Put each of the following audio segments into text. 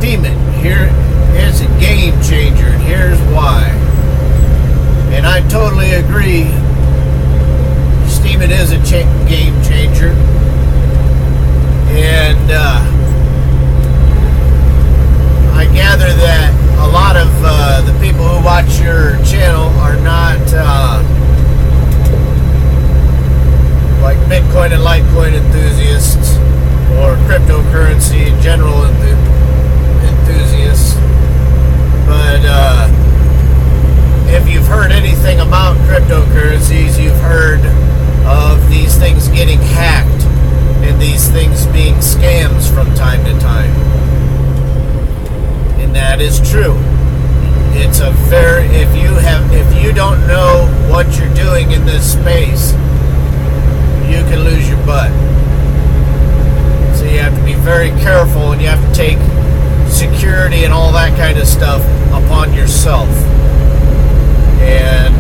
Steemit. Here's a game changer, and here's why. And I totally agree. Steemit is a game changer. And I gather that a lot of the people who watch your channel are not like Bitcoin and Litecoin enthusiasts or cryptocurrency in general enthusiasts. But if you've heard anything about cryptocurrencies, you've heard of these things getting hacked and these things being scams from time to time. And that is true. It's a if you don't know what you're doing in this space, you can lose your butt. So you have to be very careful, and you have to take security and all that kind of stuff upon yourself. And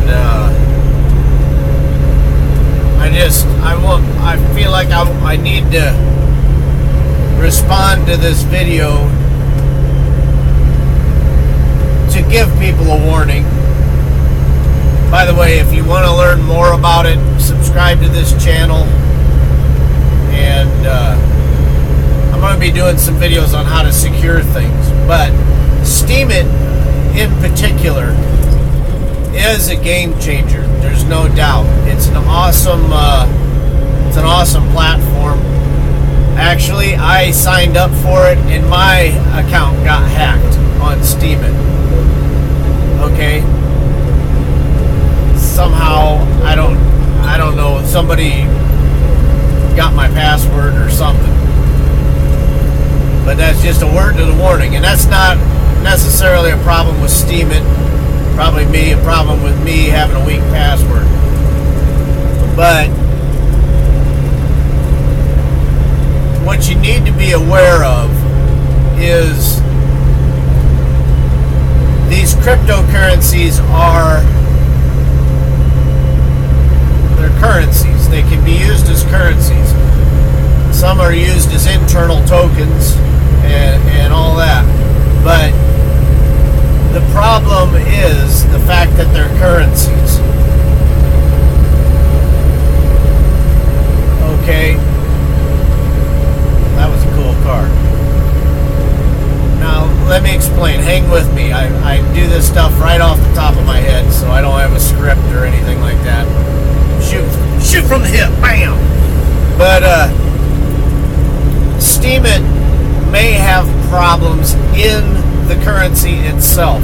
I feel like I need to respond to this video to give people a warning. By the way, if you want to learn more about it, subscribe to this channel. And I'm going to be doing some videos on how to secure things. But Steemit in particular is a game changer. There's no doubt. It's an awesome platform. Actually, I signed up for it, and my account got hacked on Steemit. Okay. Somehow, I don't know. Somebody got my password or something. But that's just a word to the warning, and that's not necessarily a problem with Steemit. Probably a problem with me having a weak password. But what you need to be aware of is these cryptocurrencies they're currencies. They can be used as currencies. Some are used as internal tokens and all that. But the problem is the fact that they're currencies. Okay. That was a cool car. Now, let me explain. Hang with me. I do this stuff right off the top of my head, so I don't have a script or anything like that. Shoot from the hip. Bam! But, Steemit may have problems in the currency itself.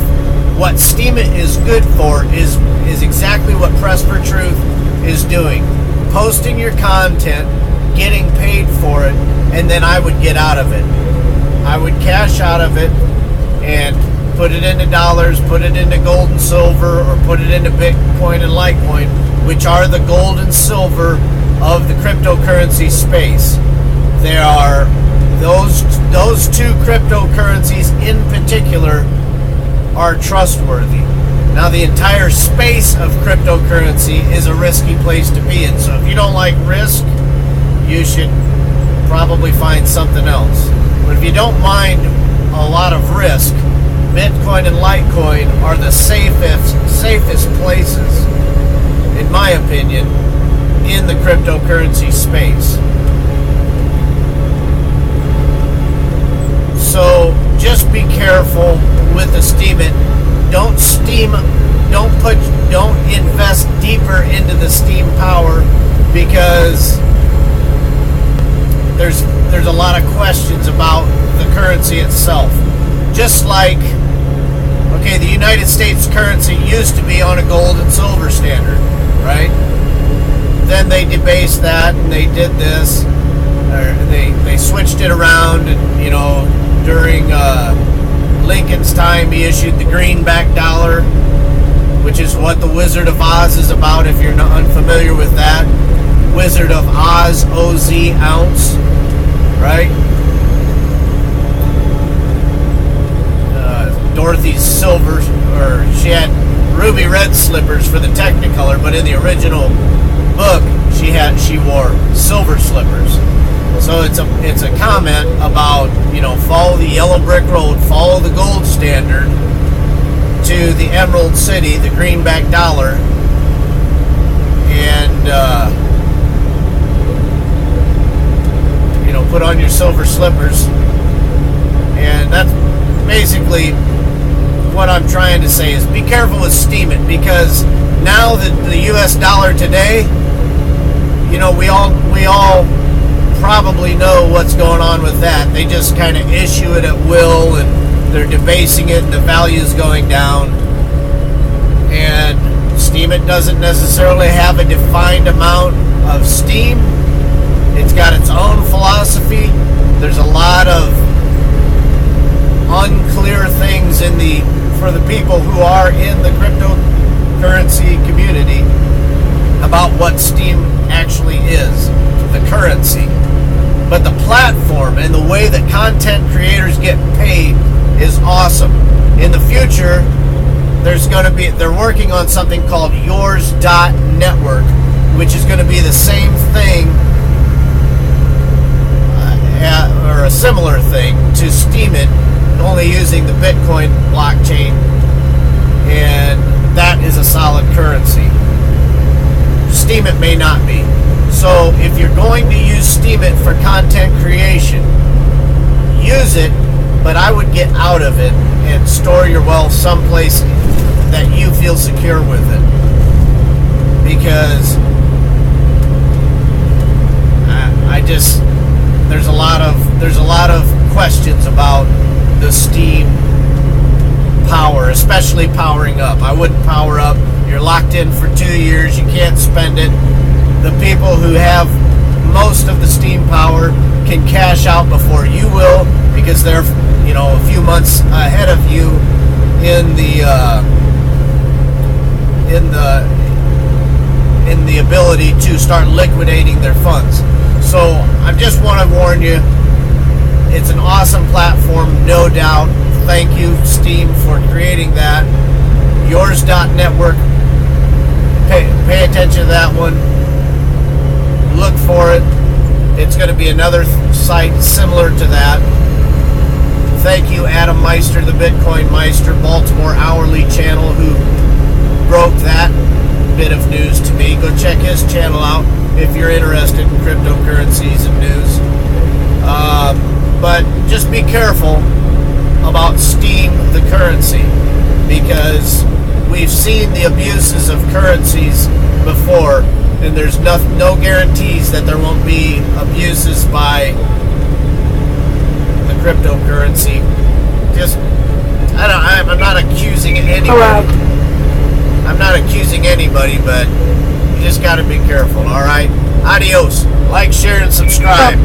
What Steemit is good for is exactly what Press for Truth is doing. Posting your content, getting paid for it, and then I would get out of it. I would cash out of it and put it into dollars, put it into gold and silver, or put it into Bitcoin and Litecoin, which are the gold and silver of the cryptocurrency space. They are those two cryptocurrencies in particular are trustworthy. Now, the entire space of cryptocurrency is a risky place to be in. So if you don't like risk, you should probably find something else. But if you don't mind a lot of risk, Bitcoin and Litecoin are the safest places, in my opinion, in the cryptocurrency space. So just be careful with the Steemit. Don't invest deeper into the Steem power, because there's a lot of questions about the currency itself. Just like, okay, the United States currency used to be on a gold and silver standard, right? Then they debased that, and they did this, or they switched it around, and during Lincoln's time, he issued the greenback dollar, which is what the Wizard of Oz is about, if you're not unfamiliar with that. Wizard of Oz, OZ, ounce, right? Dorothy's silver, or she had ruby red slippers for the Technicolor, but in the original book, she wore silver slippers. So it's a comment about, you know, follow the yellow brick road, follow the gold standard to the Emerald City, the greenback dollar, and you know, put on your silver slippers. And that's basically what I'm trying to say is be careful with Steemit, because now the US dollar today, you know, we all probably know what's going on with that. They just kind of issue it at will, and they're debasing it, and the value is going down. And Steemit doesn't necessarily have a defined amount of steam. It's got its own philosophy. There's a lot of unclear things for the people who are in the cryptocurrency community about what Steem actually is, the currency. But the platform and the way that content creators get paid is awesome. In the future, they're working on something called yours.network, which is going to be the same thing or a similar thing to Steemit, only using the Bitcoin blockchain, and that is a solid currency. Steemit may not be. So if you're going to use Steemit for content creation, use it, but I would get out of it and store your wealth someplace that you feel secure with it, because there's a lot of questions about the Steem power, especially powering up. I wouldn't power up. You're locked in for 2 years. You can't spend it. The people who have most of the Steem power can cash out before you will, because they're, you know, a few months ahead of you in the ability to start liquidating their funds. So I just want to warn you, it's an awesome platform, no doubt. Thank you, Steem, for creating that. Yours.network. Pay attention to that one. Look for it. It's going to be another site similar to that. Thank you, Adam Meister, the Bitcoin Meister, Baltimore hourly channel, who broke that bit of news to me. Go check his channel out if you're interested in cryptocurrencies and news. But just be careful about Steem, the currency, because we've seen the abuses of currencies before, and there's no guarantees that there won't be abuses by the cryptocurrency. I'm not accusing anybody. Hello. I'm not accusing anybody, but you just got to be careful, all right? Adios. Like, share, and subscribe.